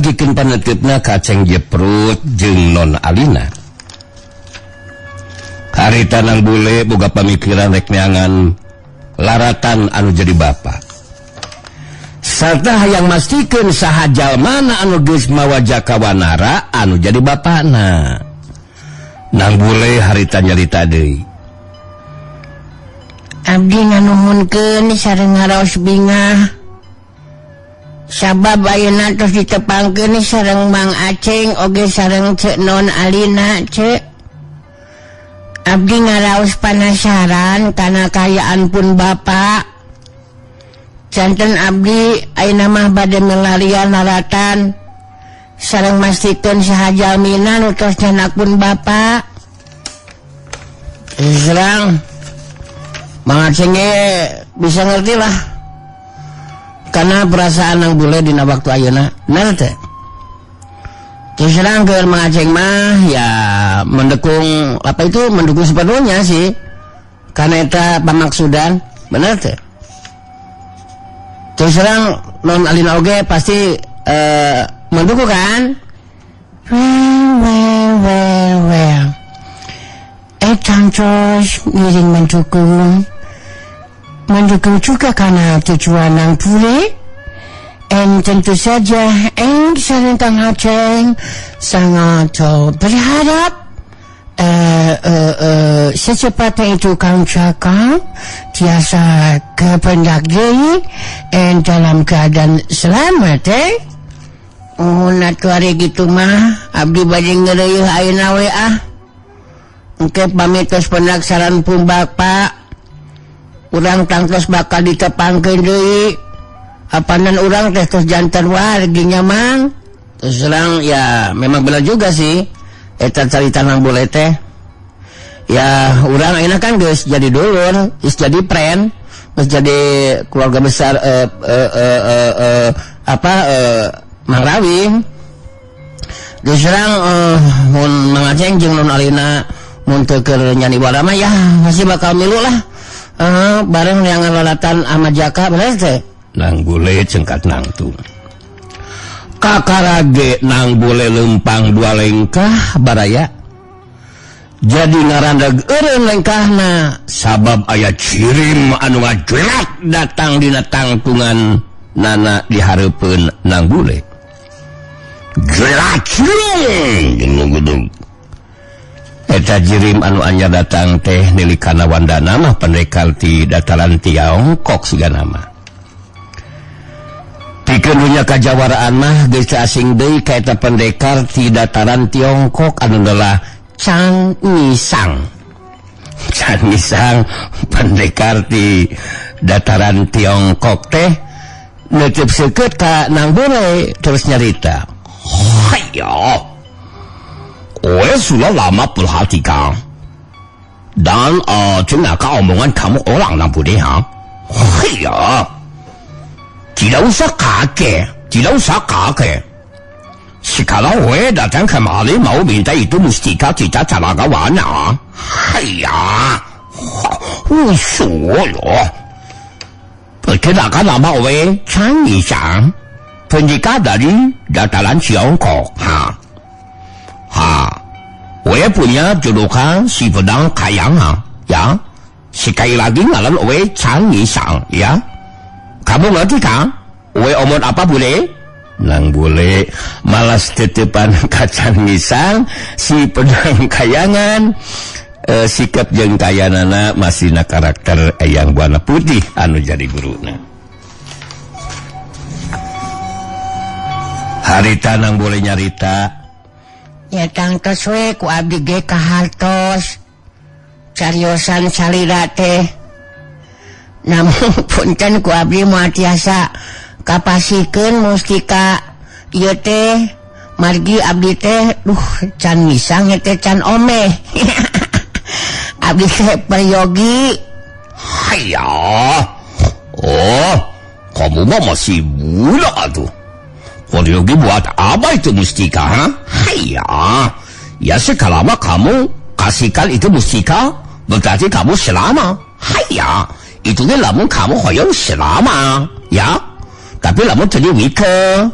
ngabagikeun panetepna ka Ceng Jeprut jeung Non Alina. Harita Nang Bule boga pamikiran rek neangan laratan anu jadi bapa. Sarta hayang mastikeun saha jalmana anu geus mawa jakawanara anu jadi bapana. Nang Bule harita nyarita deui. Abdi nganuhunkeun sareng ngaraos bingah. Sabab ayeuna tos ditepangkeun sareng Mang Aceng oge sareng Cek Non Alina Cek. Abdi ngaraos panasaran kana kayaan pun Bapak. Janten abdi ayeuna mah bade ngelarian laratan sareng mastikeun saha jalmina nu tos nyanakpun Bapak. Serang Mang Aceng bisa ngerti lah karena perasaan Nang Bule dina waktu ayeuna bener teh. Terus serang ke Mang Aceng mah ya mendukung apa itu mendukung sepenuhnya sih karena eta pamaksudan bener teh. Terus serang Non Alina oge pasti mendukung kan? Well. Cancos miring mendukung juga karena tujuan Nang Bule. Tentu saja sareng Kang Aceng sangat berharap secepatnya itu Kang Jaka tiasa kependak deui dalam keadaan selamat natuari gitu mah abdi bade ngeureuh ayeuna we engke pamitos pendaksaran pun Bapak urang tangtos bakal ditepangkeun deui apanan urang teh tos janten warginya Mang. Terus terang ya memang benar juga sih eta carita Nang Bule teh. Ya urang ayeuna kan geus jadi dulur, geus jadi friend, geus jadi keluarga besar Mang Rawing. Geus urang mun Mang Aceng jeung Non Alina mun teu keur nyanyi warama ya masih bakal milu lah. Bareng neangan lalatan Ahmad Jaka bener teh. Nang Bule cengkat nangtung. Kakarage Nang Bule lempang dua lengkah baraya. Jadi ngarandeg eureun lengkahna sabab aya cirim anu ngajlat datang dina tangtungan nana dihareupeun Nang Bule. Jelacung jeung eta jirim anu anyar datang teh nilikana wandana mah pendekar ti dataran Tiongkok sigana mah. Pikeun dunya kajawaraan mah geus asing deui ka eta pendekar ti dataran Tiongkok anu adalah Chan Nisang. Chan Nisang pendekar ti dataran Tiongkok teh neuteub seukeut ka Nang Bule terus nyarita. Haiya. Oe sudah lama perhatikan dan dengarkan omongan kamu orang Nang Bule Haiya. Tidak usah kaget. Sekarang我datang kemari mau minta itu mustika kita caraga warna. Haiya, perkenalkan nama我Chan Nisang, pendekar dari dataran Tiongkok.我punya julukan si pedang kayang ya. Sekali lagi ngaran我Chan Nisang ya. Kamu ngerti kan? Owe omong apa Bule? Nang Bule malas tetepan Chan Nisang si pedang kayangan. Sikap jeung kayanana masih na karakter yang warna putih anu jadi guruna. Harita Nang Bule nyarita. Ya tangtos we ku abdi ge kahartos. Cariosan salira teh. Namun punten ku abdi moal tiasa kapasikeun mustika ieu teh margi abdi teh Chan Nisang teh can omeh. Abdi teh peryogi. Haiya. Kamu mah masih muda tuh. Peryogi buat apa itu mustika? Haiya. Ya sekalama kamu kasihkan itu mustika berarti kamu selama. Haiya. Itu kan lamun kamu hoyong selama, ya. Tapi lamun tadi wike,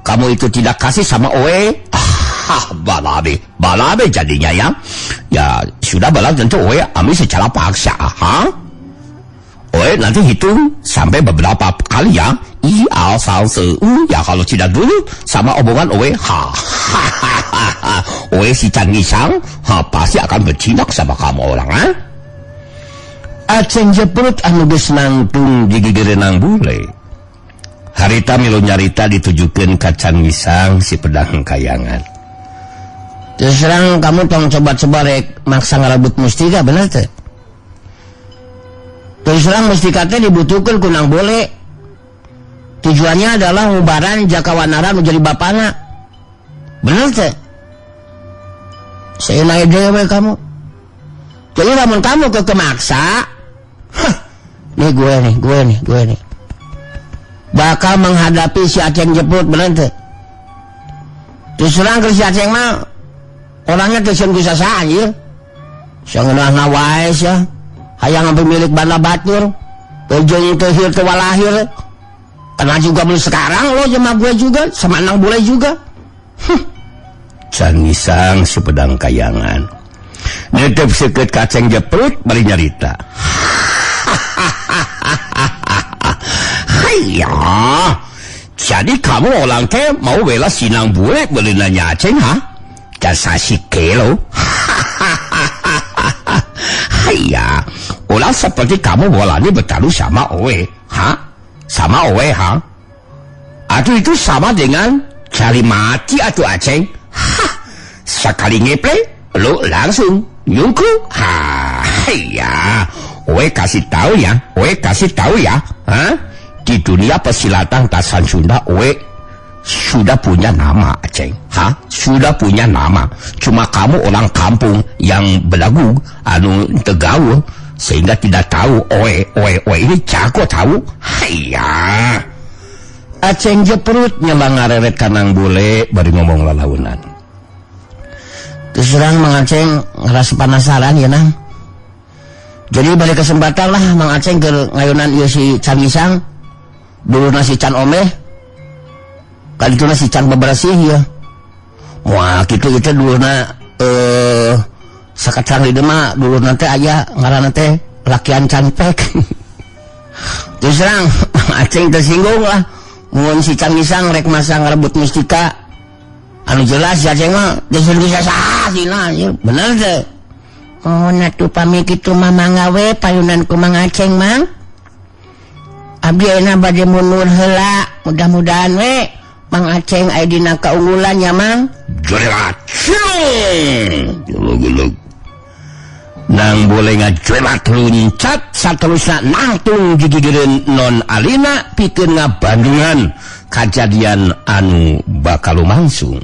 kamu itu tidak kasih sama Oe? Balabe jadinya ya. Ya sudah Bala tentu Oe ambil secara paksa. Oe nanti hitung sampai beberapa kali ya. Ya kalau tidak dulu sama omongan Oe, Oe si Chan Ngisang pasti akan bercindak sama kamu orang. Aceng Jeprut anu geus nangtung di gigireunang bule. Harita milu nyarita ditujukeun ka Chan Ngisang si Pedang Kayangan. Terus terang kamu tong coba-coba rek maksa ngarabut mustika bener teh? Terus terang mustika teh dibutuhkeun ku nang bole. Tujuannya adalah ngubaran Jakawanara nu jadi bapana. Bener teh? Saya naik dewe kamu. Jadi lamun kamu kemaksa, nih gue nih. Bakal menghadapi si Aceng Jeprut bener teh? Terus terang ke si Aceng mah orangnya kesun bisa saja. Sangeunah ngawais ya. Hayang pemilik banda batur. Ujung teuhir teu walahir. Karena juga belum sekarang lo sama gue juga, sama anak bule juga. Chan Ngisang si Pedang Kayangan. Netep seukeut ka Aceng Jeprut bari nyarita. Hayya. Jadi kamu orang teh mau bela sinang bule beli nanya Aceng Jasa si kelo. Hayya. Ulah seperti kamu bolani bertaruh sama Oe. Sama Oe Aduh itu sama dengan cari mati atuh Aceng. Sekali ngeplay lu langsung nyungku. Hayya. Oe kasih tahu ya. Di dunia persilatan Tasan Sunda Oe sudah punya nama Aceng. Sudah punya nama. Cuma kamu orang kampung yang belagu anu tegaul sehingga tidak tahu Oe ini jago tahu. Hayya. Aceng Jeprut nyembang ngareret kanang bule bari ngomong lalaunan. Terus terang Mang Aceng ngerasa penasaran ya nang. Jadi balik kesempatan lah Mang Aceng ke ngayunan ieu si Chan Ngisang. Dulu nasi Chan Omeh. Kali itu nasi Chan bebersih ya. Wah gitu itu dulu sakacang di mah dulu nanti aya ngaranna teh lakian canpek. Terus terang Aceng tersinggung lah. Mun si Chan Ngisang rek masa ngarebut mustika. Anu jelas ya Aceng mah geus bisa sahasina anjir. Bener teh. Oh natu pami kitu mah manggawe payunan ku Mang Aceng Mang. Abdi ayeuna bade mundur heula, mudah-mudahan we Mang Aceng aya dina kaunggulan ya Mang. Jelat. Gelug-gelug. Nang boleh ngajelat luncat saterusna nangtung gigireun non alina pikeun ngabandungan kajadian anu bakal lumangsung.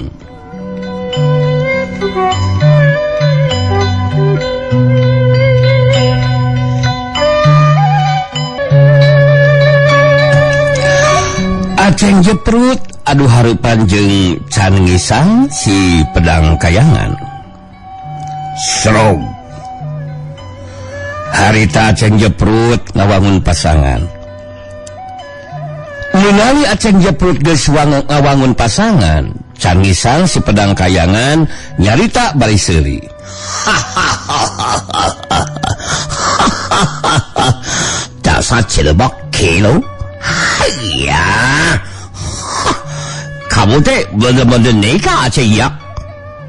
Aceng Jeprut aduh harupan jeung Chan Ngisang si Pedang Kayangan. Serog. Harita Aceng Jeprut ngawangun pasangan. Ningali Aceng Jeprut geus ngawangun pasangan, Chan Ngisang si Pedang Kayangan nyarita bari seuli. Dasar cilebok kilo. Hayya. Kamu teh bener-bener nikah Aceng ya?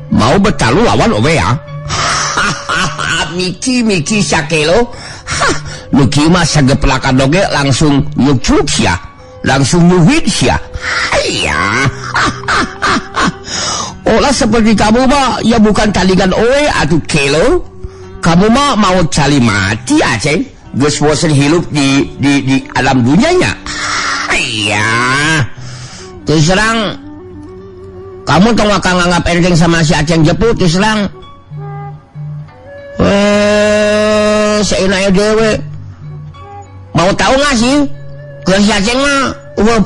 Mau bertaruh lawan Owe ya? Miki sakelo. Nuki mah sageplakan doge langsung nyucuk sia. Langsung nyuhit sia. Hayya. Olah seperti kamu mah ya bukan taligan Owe atuh kelo. Kamu mah mau cali mati Aceng. Geus bosen hidup di alam dunianya. Hayya. Terus serang kamu tong akan nganggap enteng sama si Aceng Jeprut. Terus serang seunanya dewe mau tahu nggak sih kalau si Aceng mah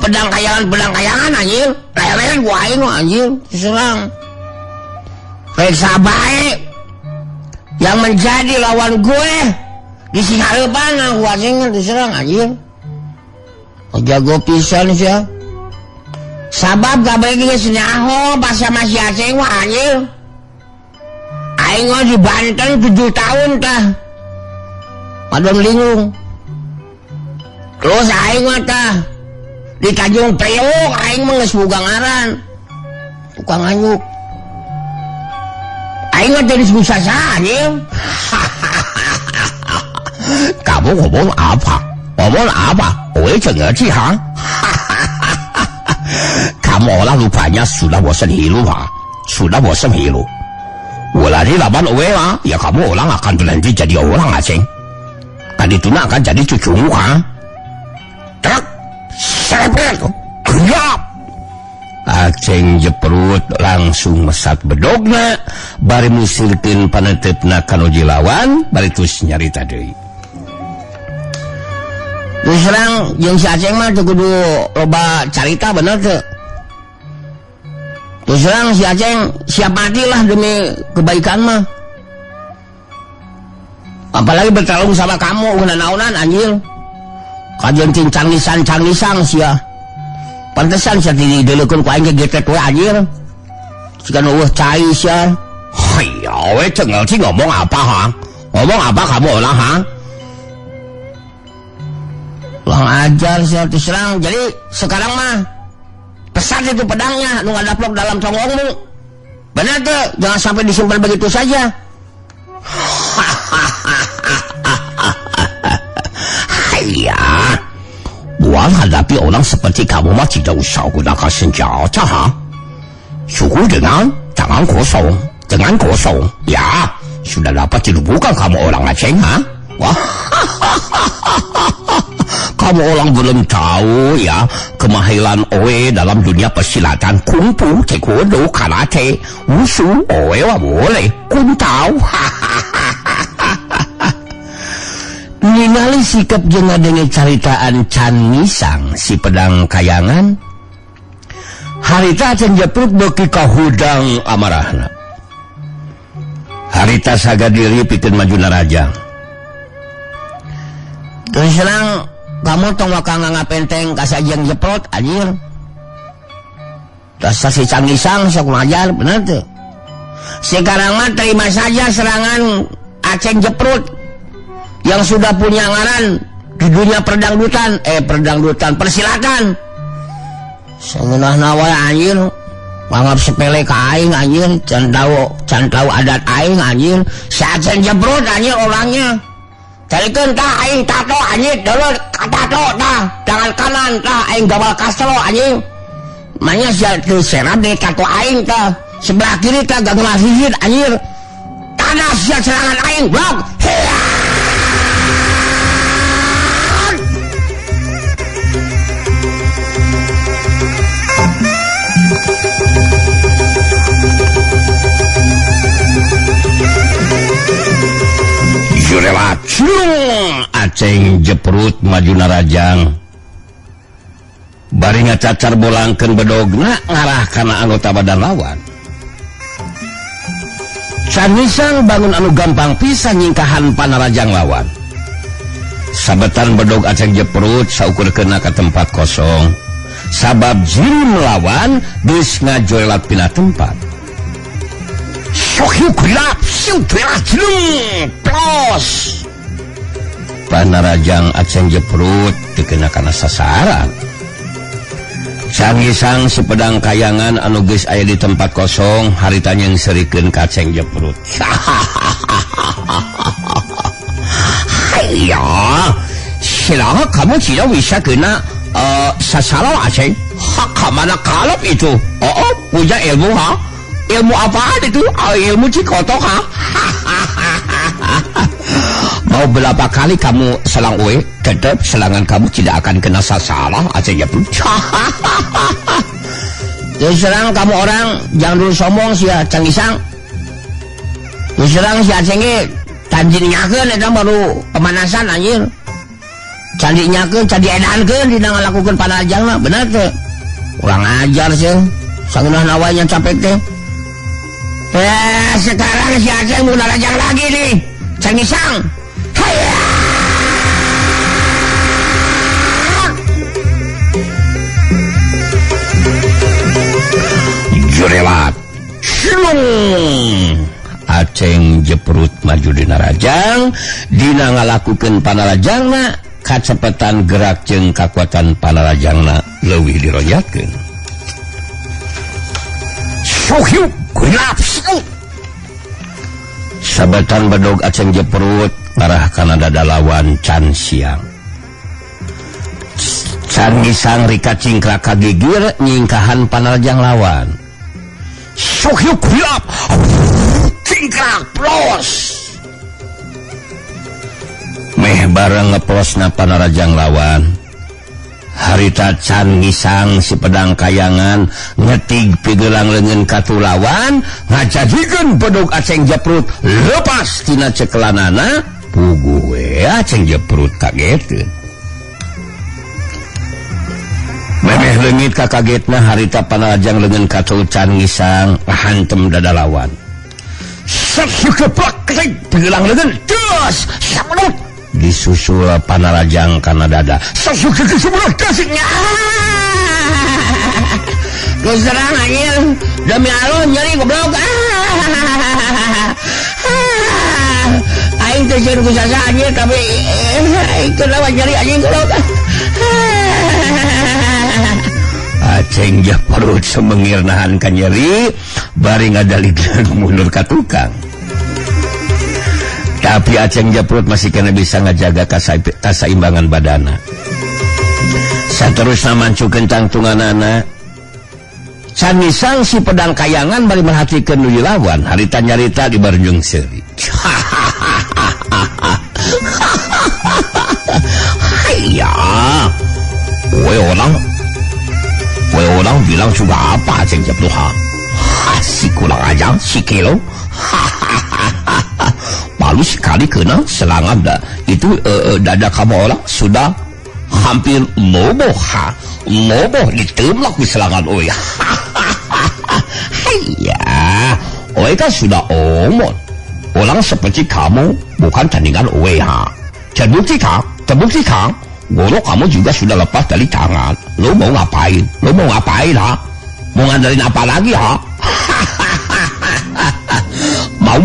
pedang kayangan anjir. Leleran gua aing anjir. Terus serang reksa baik yang menjadi lawan gue di Singarepan gua Aceng terus serang anjir. Jago pisan sih ya. sabab kabeh geus nyaho pas sama si Aceng mah anjir. Aing mah di Banten 7 tahun tah. Padon lingung. Terus aing mah tah di Tanjung Priok aing mah geus boga ngaran. Tukang anyuk. Aing mah jadi susah anjir. Kamu ngomong apa? Ngomong apa? Wei cengerti ha? Kamu orang rupanya sudah bosan hidup ha? Sudah bosan hidup. Wo lari laban Owe ha? Ya kamu orang akan berhenti jadi orang Aceng. Kan itu nak akan jadi cucumu ha? Truk, serepet, gelap. Aceng jeperut langsung mesat bedogna, bari musirkeun panetepna kanu jilawan, bari tus nyarita deui. Terus terang jeung si Aceng mah teu kudu loba carita bener teu. Terus terang si Aceng siap mati lah demi kebaikan mah. Apalagi bertarung sama kamu naon-naonan anjir. Kajian cangisan sia. Pantesan sia dideuleukeun ku aing ge getet we anjir. Sigan eueuh cai sia. Haiya we cengal sih ngomong apa ha? Ngomong apa kamu ulah ha? Lang ajar sia terus terang. Jadi sekarang mah pesan itu pedangnya nu ngadaplok dalam tongongmu. Benar tuh, jangan sampai disimpan begitu saja. Haiya, buat hadapi orang seperti kamu mah tidak usah gunakan senjata ha? Cukup dengan tangan kosong, ya sudah dapat dilumpuhkan kamu orang Aceng ha? Wah, kamu orang belum tahu ya kemahiran Owe dalam dunia persilatan kungfu, taekwondo, karate, wushu, Owe wah boleh, kun tahu. Ningali sikap jeung ngadenge caritaan Can Misang si pedang kayangan. Harita Aceng jeprut beuki ka hudang amarahna. Harita saga diri pikeun majuna raja. Terus terang kamu tong maka ngapenteng ka Sajeng jeprot anjir. Terus si Can Misang sok ngajar bener teu. Sekarang mah terima saja serangan Aceng jeprut yang sudah punya ngaran di dunia perdangdutan persilatan. Seungeunahna wae anjir manggap sepele ka aing anjir, can tahu adat aing anjir. Si Aceng jeprut anjir orangnya. Calikeun tah aing tato anjir, deuleut tato tah, tangan kanan tah aing gawal kastelo anjing. Manya sia teu serap deui tato aing tah. Sebelah kiri tah gagemas hijit anjir. Tanah sia serangan aing, blok. Jurelat Aceng jeprut majuna rajang. Bari ngacacar bolangkeun bedogna ngarah kana anggota badan lawan. Can Misang bangun anu gampang pisan nyingkahan panarajang lawan. Sabetan bedog Aceng jeprut saukurkeunna ka tempat kosong. Sabab jin melawan geus ngajoelat pina tempat. Syokyu gelap, plus. Panarajang Aceng jeprut dikena kana sasaran. Can Misang si pedang kayangan anu geus aya di tempat kosong harita nyengsirikeun ka Aceng jeprut. Haiya, silaha kamu tidak bisa kena sasaran Aceng. Kamana kalap itu? Oh, punya ilmu ha? Ilmu apaan itu? Ilmu cikotok ha? Mau berapa kali kamu selang Owe, tetap selangan kamu tidak akan kena sasaran Aceng jeprut. Terus serang kamu orang jangan dulu sombong si Can Misang. Terus serang si Aceng ge tanjin nyakeun eta baru pemanasan anjir. Candi nyakeun, candi edankeun dina ngalakukeun panajang mah bener teh. Kurang ajar sih. Sangeunahna wae nya capek teh. Sekarang si Aceng mau narajang lagi nih. Can Misang. Hayya. Jurewat Aceng Jeprut maju dina rajang dina ngalakukeun panarajangna kacepetan gerak jeung kakuatan panarajangna leuwih dironjatkeun. Syuhyuk kulap sabetan bedog Aceng Jeprut ngarah kana dadalawan can siang. Can Ngisang rika cingkrak kagigir nyingkahan panarajang lawan. Syuhyuk kulap cingkrak plos meh bareng ngeplosna panarajang lawan. Harita Can Ngisang si pedang kayangan ngetig pigelang leungeun katu lawan ngajadikeun bedog Aceng Jeprut lepas tina cekelanana. Puguh we Aceng Jeprut kagetkeun. Memeh leungit kakagetna harita panarajang leungeun katu Can Ngisang hantem dadalawan. Sakeplak pigelang leungeun terus samunut disusul panarajang kana dada. Sakeplak kasihnya. Geus serang anjing demi Allah nyeri goblok. Aing teh jeung kusasa anjing tapi kenapa nyeri anjing goblok. Aceng Jeprut semengir nahan ka nyeri bari ngadaligna mundur ka tukang. Tapi Aceng Jeprut masih kena bisa ngajaga kasaimbangan badana. Saterusna mancukeun tangtunganana. Can Ngisang si pedang kayangan bari merhatikeun nu lawan harita nyarita di barjung seuri. Hayya. We orang bilang juga apa Aceng Jeprut ha? Si kurang ajar si kilo. Malu sekali kena serangan itu dada kamu orang sudah hampir loboh ditemlak di serangan oi. Hayya, oi kan sudah omon. Orang seperti kamu bukan tandingan oi ha. Terbukti kang. Golo kamu juga sudah lepas dari tangan. Lo mau ngapain ha? Mau ngandelin apa lagi ha? Mau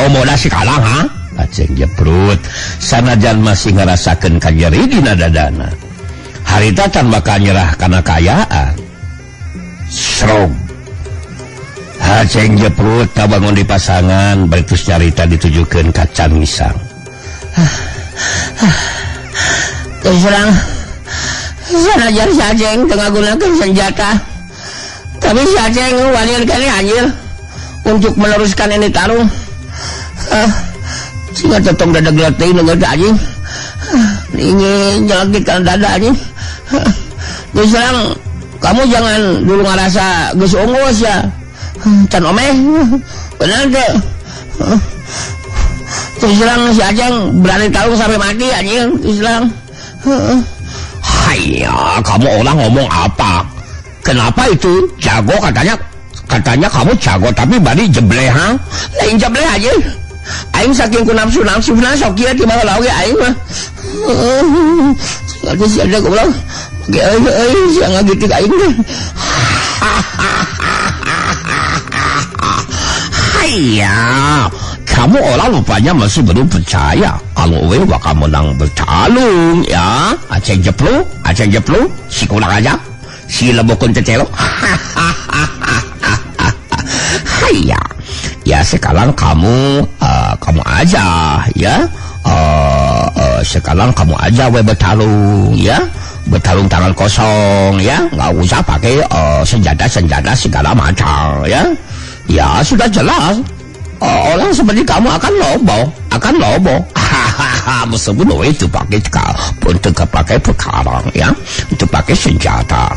modal sekarang ha? Aceng Jeprut sanajan masih ngerasakeun kanyeri dina dadana. Harita can bakal nyerah kana kayaan. Srog Aceng Jeprut kabangun di pasangan baritus nyarita ditujukeun ka Can Ngisang. Terserang sanajan si Aceng tengah gunakan senjata tapi si Aceng walian kali anjir untuk meneruskan ini tarung. Sehingga tetong dada gelatih nengok anjing ingin jelagitkan dada anjing. Terserang kamu jangan dulu ngerasa geus ongos ya can omeh benar deh. Terserang si Aceng berani tarung sampai mati anjing. Terserang Hayya, kamu orang ngomong apa? Kenapa itu? Jago katanya kamu jago tapi bari jebleh ha? Lain jebleh aja. Aing saking ku nafsu sok kieu ti baheula oge aing mah. Geus ada goblok. Euy, sia ngagitik aing teh. Hayya. Kamu orang rupanya masih belum percaya kalau we bakal menang bertarung ya. Aceng Jeprut si kurang aja si lebokun cecelo. Hayya ya sekarang kamu aja ya. Sekarang kamu aja we bertarung ya. Bertarung tangan kosong ya, nggak usah pakai senjata segala macam ya. Ya sudah jelas. Orang seperti kamu akan lobo. Meskipun itu pakai untuk pakai perkara ya, untuk pakai senjata.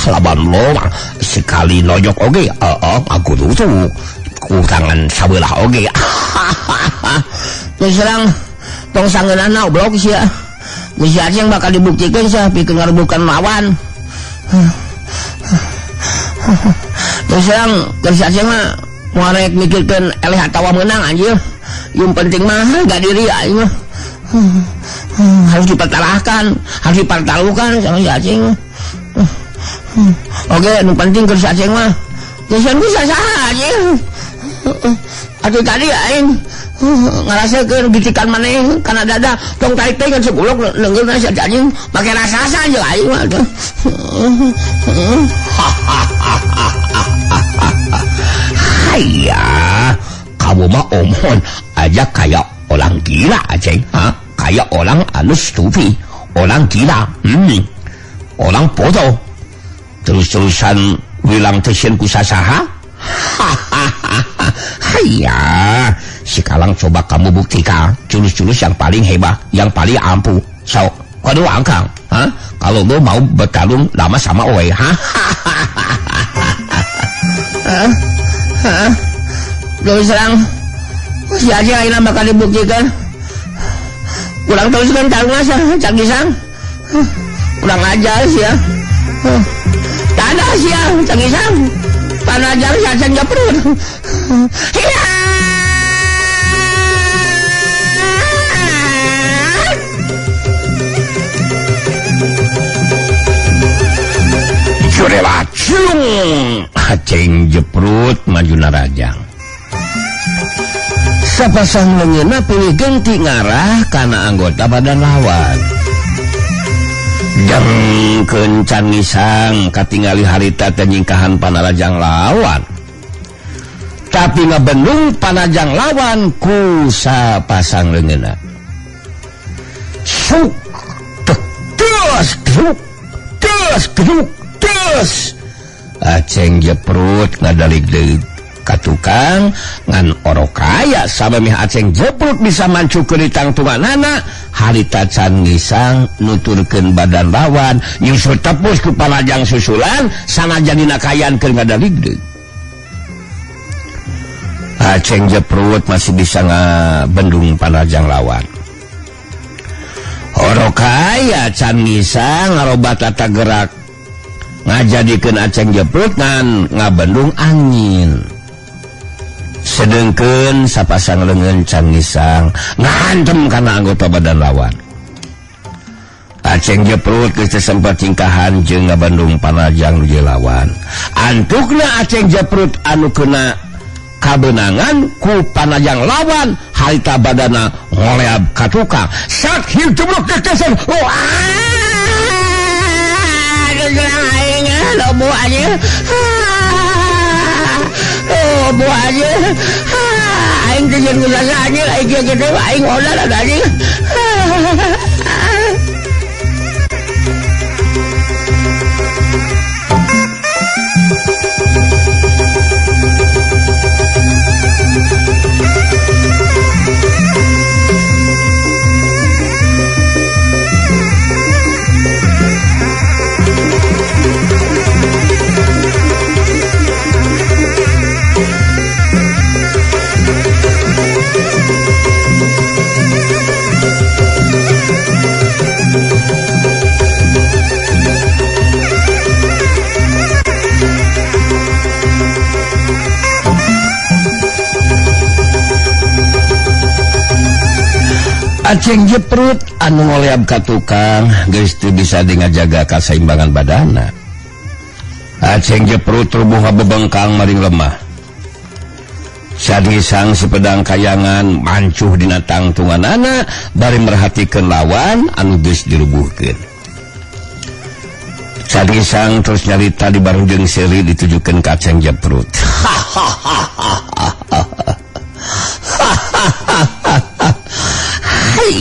Laban lo sekali noyok oge, aku tuh kurangan sabelah oge. Terserang tong sangeunana oblok sia. Misi Aceng bakal dibuktikan sih, pikeun ngarebukan lawan. Terserang si Aceng mah muarek mikirkan eleh atawa menang anjir. Yang penting mah gak diri aing mah. Harus dipertaruhkan sama si Aceng. Oke, yang penting ke si Aceng mah geus bisa saha anjing. Atuh tadi aing ngarasakeun gitikan maneh kana dada tong tarik teh kan segulok leungeurna si anjing make rasa-rasa aja aing mah. Haya, kamu mah omon aja kayak orang gila Aceng, ha? Kayak orang anu stupid, orang gila, orang bodoh. Terus-terusan bilang tesen ku sasaha? Haya, sekarang coba kamu buktikan jurus-jurus yang paling hebat, yang paling ampuh. So, kau angkang, ha? Kalau lo mau bertarung lama sama Oe, ha? Terus terang si Aceh akhirnya bakal dibuktikan. Kurang terus kan tarungnya Cang Gisang. Kurang ajar sih ya. Tak ada sih ya Cang Gisang. Tanah ajar si Aceh Jeprut. Hiya. Curela cung Aceng Jeprut maju narajang. Sapasang leungeunna pilih genti ngarah kana anggota badan lawan. Jengkeun Cang Gisang katingali harita teh nyingkahan panarajang lawan. Tapi ngabendung panajang lawan ku sapasang leungeunna. Suk tes geduk tes geduk tes. Aceng Jeprut ngadalig-dalig ka tukang ngan orokaya samemeh Aceng Jeprut bisa mancukeun di tangtunganana harita Cang Gisang nuturkeun badan lawan nyusul tepus ku panajang susulan sanajan dina kayan keur ngadalig-dalig. Aceng Jeprut masih bisa ngabendung panajang lawan. Orokaya Cang Gisang ngarobat tata gerak ngajadikeun Aceng Jeprut ngan ngabendung angin. Sedengkeun sapasang leungeun Cang Gisang ngantem kana anggota badan lawan. Aceng Jeprut geus sempat cingkahan jeung ngabendung panajang nu lawan. Antukna Aceng Jeprut anu kena kabenangan ku panajang lawan harita badana ngoleab ka tukang. Sak hiu jeblok kekesan. Lobo aja. Lobo aja. Aing teh jeung usaha aja aing gitu aing olah ada aja. Aceng Jeprut anu ngoleab ka tukang geus teu bisa ngajaga kaseimbangan badanna. Aceng Jeprut rubuh ngabebengkang maring lemah. Cang Gisang sepedang kayangan mancuh dina tangtunganana bari merhatikeun lawan anu geus dirubuhkeun. Cang Gisang terus nyarita dibareng seri ditujukeun ka Aceng Jeprut.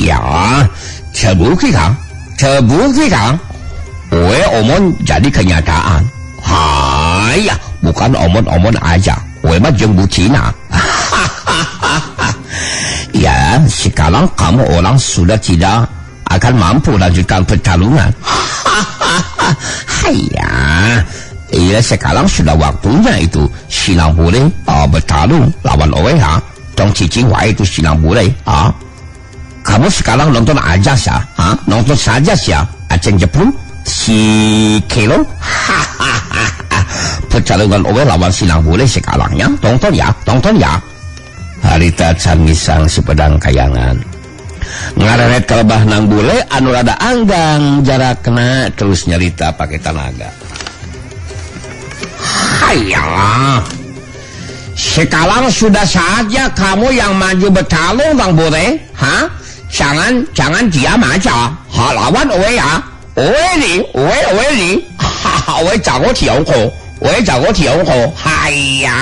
Ya, terbukti kang, we omon jadi kenyataan. Haya, bukan omon-omon aja, we mah jeung bucina. Ya, sekarang kamu orang sudah tidak akan mampu lanjutkan pertarungan. Haya, iya sekarang sudah waktunya itu Sinang Bule bertarung lawan OWH. Tong cicing wae itu Sinang Bule, Kamu sekarang nonton aja sih, nonton saja sih, Aceng Jeprut, si Kelo, pertarungan Owe lawan Sinang Bule sekarangnya, tonton ya. Harita Cang Gisang sepedang kayangan, ngareret kelebah nang bule anu rada anggang jarakna terus nyarita pakai tenaga. Haya, sekarang sudah saatnya kamu yang maju bertarung, Bang Bure. Hah? Jangan diam aja. Lawan Owe ya. Owe ni. Owe jago tiongkok. Haya.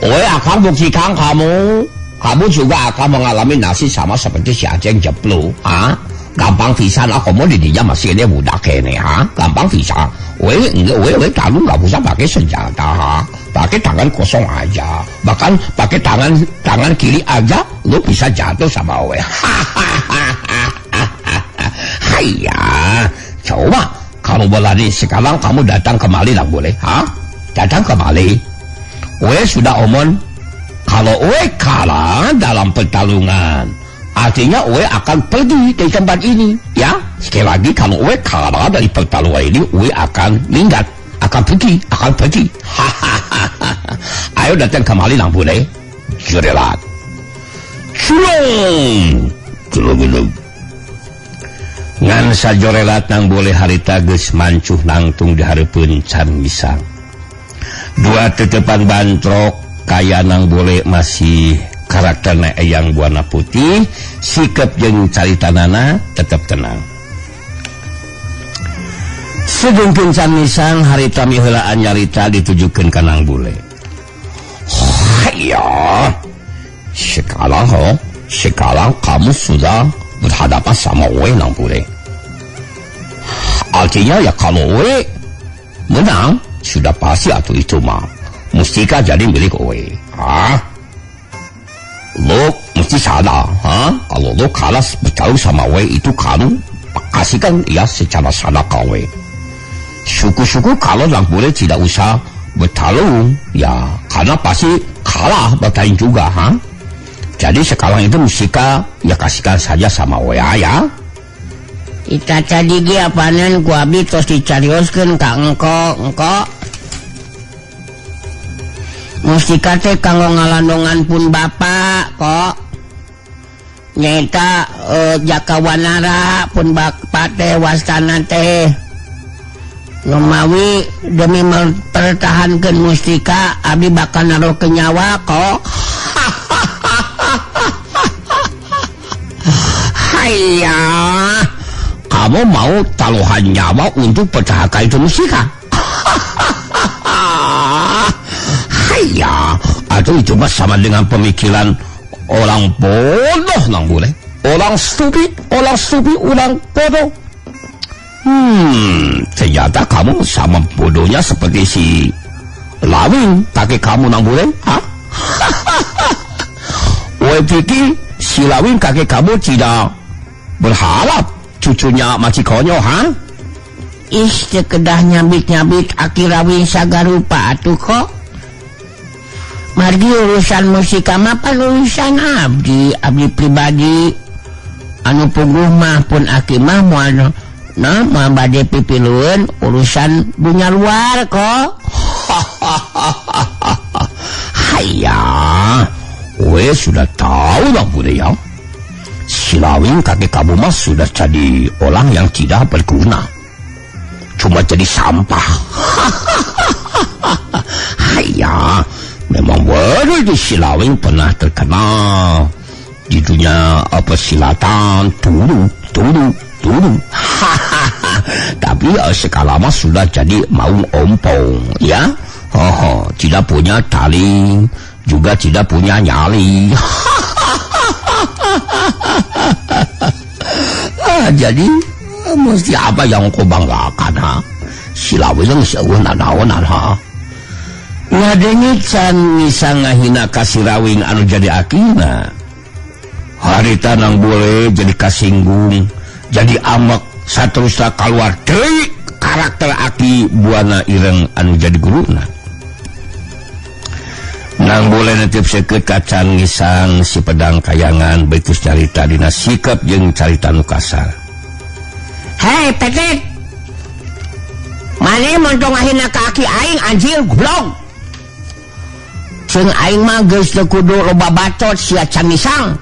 Owe akan buktikan kamu juga akan mengalami nasib sama seperti si Aceng Jeplu. Gampang pisan lah, komodinya masih dia muda kene. Gampang pisan. Owe lalu nggak usah pakai senjata. Pakai tangan kosong aja. Bahkan pakai tangan kiri aja, lu bisa jatuh sama Owe. Haya, coba kamu berani sekarang kamu datang kemari lah boleh? Datang kemari. Owe sudah omong, kalau Owe kalah dalam pertarungan, artinya Owe akan pergi dari tempat ini. Ya, sekali lagi kalau Owe kalah dari pertarungan ini, Owe akan minggat, akan pergi. Ayo datang kemari lang boleh. Jurelat. Culung. Ngan sajorelat nang boleh harita geus mancuh nangtung di hareupeun Can Misang. Dua tetepan bantrok kaya nang boleh masih karakterna eyang buana putih, sikap jeung caritanana tetap tenang. Sedengkeun Can Misang harita miheulaan nyarita ditujukeun ka nang bule. Haya, sekarang kamu sudah berhadapan sama Owe nang bule. Artinya ya kalau Owe menang, sudah pasti atau itu mah mustika jadi milik Owe. Lo mesti sadar, kalau lo kalah bertarung sama Owe itu kamu kasihkan ya secara sadar ke Owe. Syukur-syukur kalau nang bule tidak usah bertarung, ya karena pasti kalah bertarung juga, Jadi sekarang itu musika ya kasihkan saja sama Owe ya. Kita tadi dia panen ku abdi tos dicarioskeun ka engko. Mustika teh kanggo ngalandongan pun bapak kok. Nyaita Jakawanara pun bapak teh wastana teh. Lumawi demi mempertahankan mustika abdi bakal naruh ke nyawa kok. Haya, kamu mau taruhan nyawa untuk pertahankan itu mustika? Haya, atau itu mah sama dengan pemikiran orang bodoh nang boleh. Orang stupid, orang bodoh. Ternyata kamu sama bodohnya seperti si Lawing, kakek kamu nang boleh, Owe pikir si Lawing kakek kamu tidak berharap cucunya masih konyol, Sekedah nyabit-nyabit aki Lawing sagarupa atuh kok. Margi urusan musika mah pan urusan abdi pribadi. Anu puguh mah pun aki mah moal mah bade pipilueun urusan dunia luar kok. Haya, Owe sudah tahu lah bude ya. Si Lawing kakek kamu mah sudah jadi orang yang tidak berguna. Cuma jadi sampah. Haya, memang benar di si Lawing pernah terkenal di dunia persilatan dulu. Tapi sekarang mah sudah jadi maung ompong ya. Tidak punya tali, juga tidak punya nyali. Jadi mesti apa yang kau banggakan, Si Lawing seueuh nanaonan, Ngadenge Can Misang ngahina ka si Lawing anu jadi akina. Harita nang boleh jadi kasinggung, jadi amek, saterusna keluar deui karakter aki buana ireng anu jadi guruna. Nang boleh netep seukeut ka Can Misang si pedang kayangan betus carita dina sikap jeung carita nu kasar. Hei Petet, mane montong ngahina ka aki aing anjing goblok. Ceung aing mah geus teu kudu loba bacot sia Can Misang.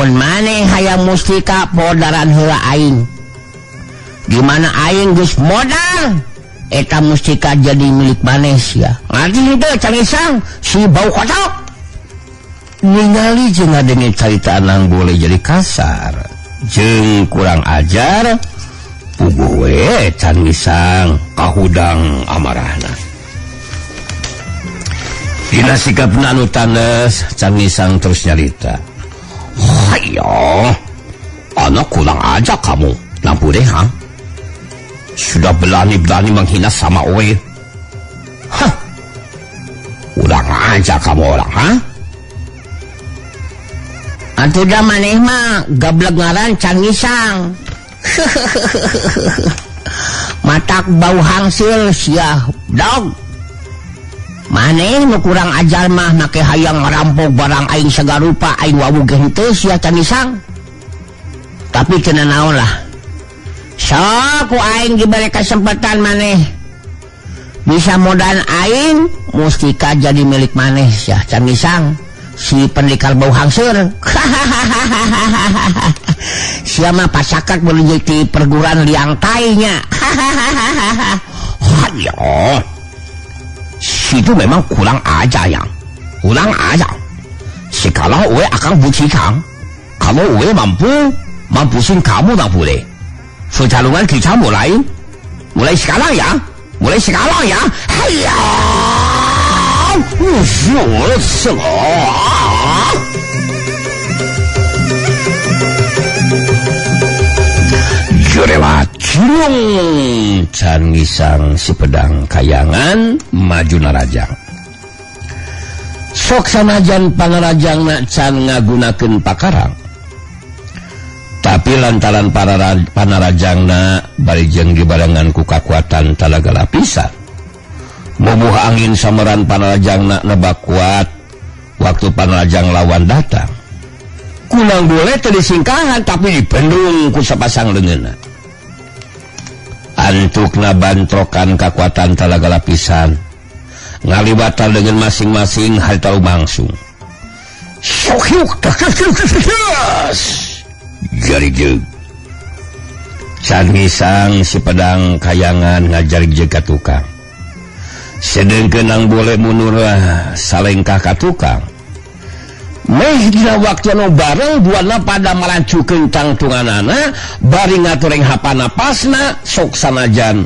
mun maneh hayang mustika podaran heula aing. Gimana aing geus modal eta mustika jadi milik maneh sia. Ngerti henteu Cangisang si bau kotok. Ningali jeung ngadenge carita Nang Bule jadi kasar jeung kurang ajar, puguh we Cangisang kahudang amarahna. Dina sikapna anu tanes, Cangisang terus nyarita. Hayo, anak kurang aja kamu, Nang Bule, ha? Sudah berani-berani menghina sama Oe. Hah, kurang aja kamu orang, ha? Atuh da maneh mah gablek ngaran Cangisang. Matak bau hangsil sia dog. Maneh nu kurang ajar mah make hayang ngarampok barang aing sagarupa aing wawuh henteu sia Cangisang. Tapi cenah naon lah. Sok ku aing diberi kesempatan maneh bisa modal aing mustika jadi milik maneh sia Cangisang si pendekar bau hangsur. Sia mah pasakat boleh jadi perguruan liang tainya. Hayo, situ memang kurang aja yang kurang aja. Sekalau Oe akan buktikan kalau Oe mampusin kamu Nang Bule. Pertarungan kita mulai sekarang ya, mulai sekarang ya. Hayo, Jurewat Cirung Cangisang si pedang kayangan maju narajang. Sok sanajan panarajangna can ngagunakeun pakarang, tapi lantaran panarajangna bari jeung dibarengan ku kakuatan talaga lapisan, mubuh angin sameran panarajangna nebak kuat waktu panarajang lawan datang. Kunang Bule teu disingkahan tapi dipendung ku sapasang leungeunna. Antukna bantrokan kakuatan talaga lapisan ngalibatan dengan masing-masing harta langsung. Syuk jari jeug. Cangisang si pedang kayangan ngajar jeug ka tukang. Sedengkeun Nang Bule mundur salengkah ka tukang. Meh dina waktu anu bareng duana pada malancukeun tangtunganana bari ngatureng hapanapasna sok sanajan